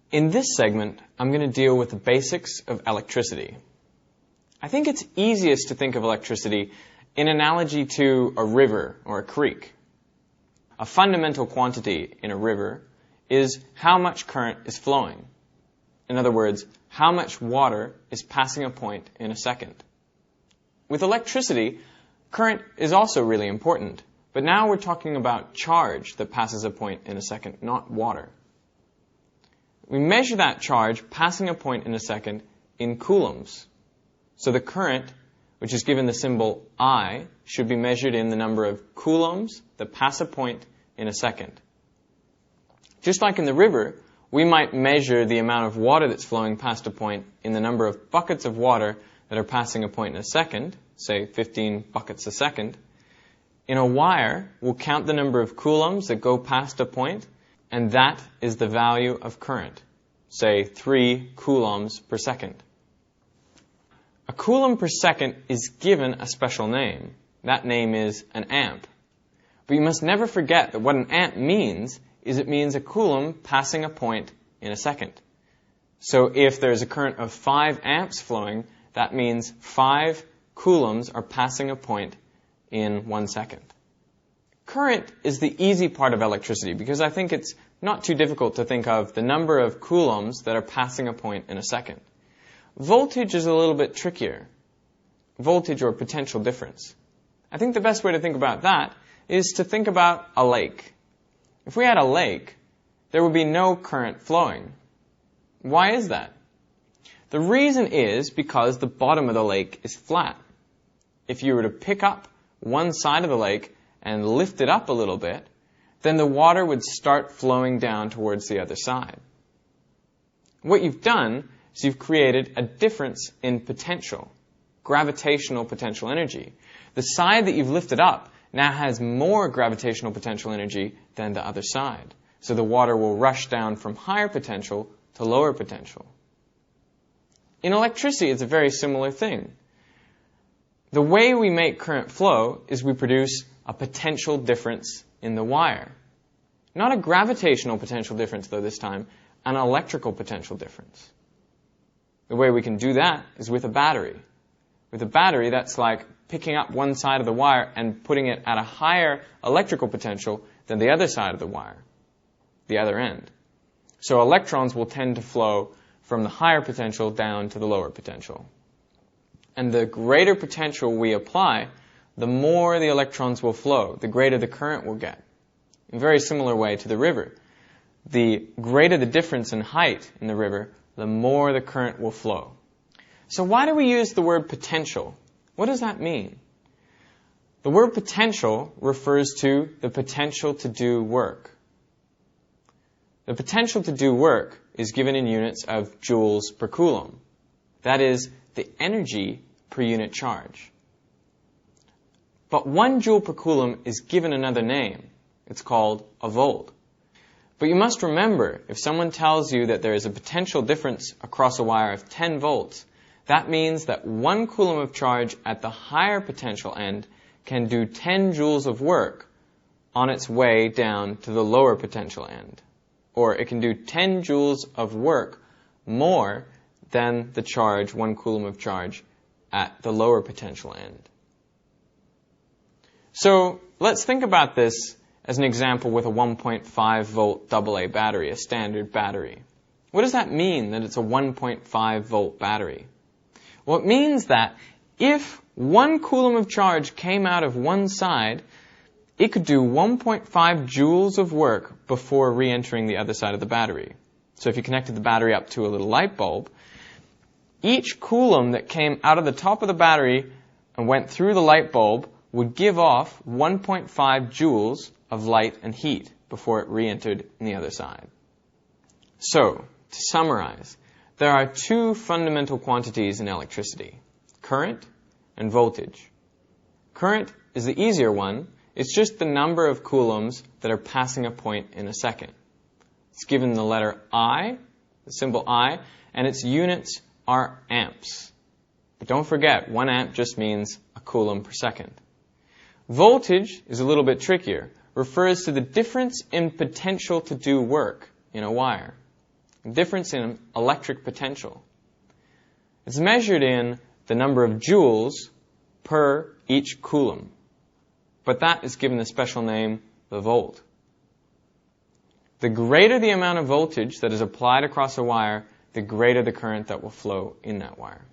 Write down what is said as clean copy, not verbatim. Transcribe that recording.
In this segment, I'm going to deal with the basics of electricity. I think it's easiest to think of electricity in analogy to a river or a creek. A fundamental quantity in a river is how much current is flowing. In other words, how much water is passing a point in a second. With electricity, current is also really important, but now we're talking about charge that passes a point in a second, not water. We measure that charge passing a point in a second in coulombs. So the current, which is given the symbol I, should be measured in the number of coulombs that pass a point in a second. Just like in the river, we might measure the amount of water that's flowing past a point in the number of buckets of water that are passing a point in a second, say 15 buckets a second. In a wire, we'll count the number of coulombs that go past a point, and that is the value of current, say 3 coulombs per second. A coulomb per second is given a special name. That name is an amp. But you must never forget that what an amp means is it means a coulomb passing a point in a second. So if there's a current of 5 amps flowing, that means 5 coulombs are passing a point in 1 second. Current is the easy part of electricity because I think it's not too difficult to think of the number of coulombs that are passing a point in a second. Voltage is a little bit trickier. Voltage or potential difference. I think the best way to think about that is to think about a lake. If we had a lake, there would be no current flowing. Why is that? The reason is because the bottom of the lake is flat. If you were to pick up one side of the lake and lift it up a little bit, then the water would start flowing down towards the other side. What you've done is you've created a difference in potential, gravitational potential energy. The side that you've lifted up now has more gravitational potential energy than the other side. So the water will rush down from higher potential to lower potential. In electricity, it's a very similar thing. The way we make current flow is we produce a potential difference in the wire. Not a gravitational potential difference, though, this time, an electrical potential difference. The way we can do that is with a battery. With a battery, that's like picking up one side of the wire and putting it at a higher electrical potential than the other side of the wire, the other end. So electrons will tend to flow from the higher potential down to the lower potential. And the greater potential we apply, the more the electrons will flow, the greater the current will get. In a very similar way to the river. The greater the difference in height in the river, the more the current will flow. So why do we use the word potential? What does that mean? The word potential refers to the potential to do work. The potential to do work is given in units of joules per coulomb. That is, the energy per unit charge. But 1 joule per coulomb is given another name. It's called a volt. But you must remember, if someone tells you that there is a potential difference across a wire of 10 volts, that means that 1 coulomb of charge at the higher potential end can do 10 joules of work on its way down to the lower potential end. Or it can do 10 joules of work more than the charge, 1 coulomb of charge, at the lower potential end. So let's think about this as an example with a 1.5 volt AA battery, a standard battery. What does that mean, that it's a 1.5 volt battery? Well, it means that if 1 coulomb of charge came out of one side, it could do 1.5 joules of work before re-entering the other side of the battery. So if you connected the battery up to a little light bulb, each coulomb that came out of the top of the battery and went through the light bulb would give off 1.5 joules of light and heat before it re-entered on the other side. So, to summarize, there are 2 fundamental quantities in electricity, current and voltage. Current is the easier one. It's just the number of coulombs that are passing a point in a second. It's given the letter I, the symbol I, and its units are amps. But don't forget, 1 amp just means a coulomb per second. Voltage is a little bit trickier, refers to the difference in potential to do work in a wire. difference in electric potential. It's measured in the number of joules per each coulomb, but that is given the special name, the volt. The greater the amount of voltage that is applied across a wire, the greater the current that will flow in that wire.